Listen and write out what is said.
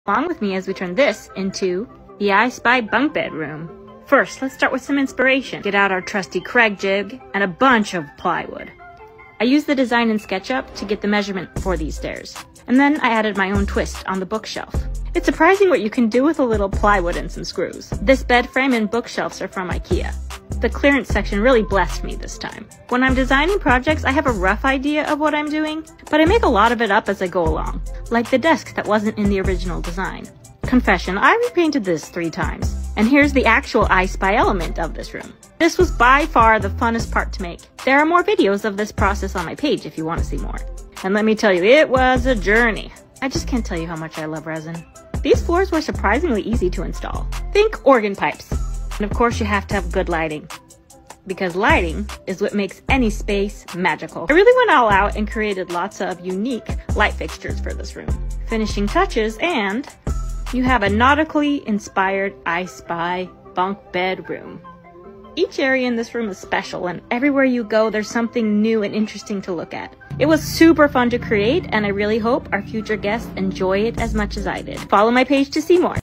Along with me as we turn this into the I Spy bunk bed room. First, let's start with some inspiration. Get out our trusty Kreg jig and a bunch of plywood. I used the design in SketchUp to get the measurement for these stairs, and then I added my own twist on the bookshelf. It's surprising what you can do with a little plywood and some screws. This bed frame and bookshelves are from IKEA. The clearance section really blessed me this time. When I'm designing projects, I have a rough idea of what I'm doing, but I make a lot of it up as I go along, like the desk that wasn't in the original design. Confession, I repainted this 3 times. And here's the actual I Spy element of this room. This was by far the funnest part to make. There are more videos of this process on my page if you want to see more. And let me tell you, it was a journey. I just can't tell you how much I love resin. These floors were surprisingly easy to install. Think organ pipes. And of course you have to have good lighting, because lighting is what makes any space magical. I really went all out and created lots of unique light fixtures for this room. Finishing touches, and you have a nautically inspired I Spy bunk bed room. Each area in this room is special, and everywhere you go there's something new and interesting to look at. It was super fun to create, and I really hope our future guests enjoy it as much as I did. Follow my page to see more.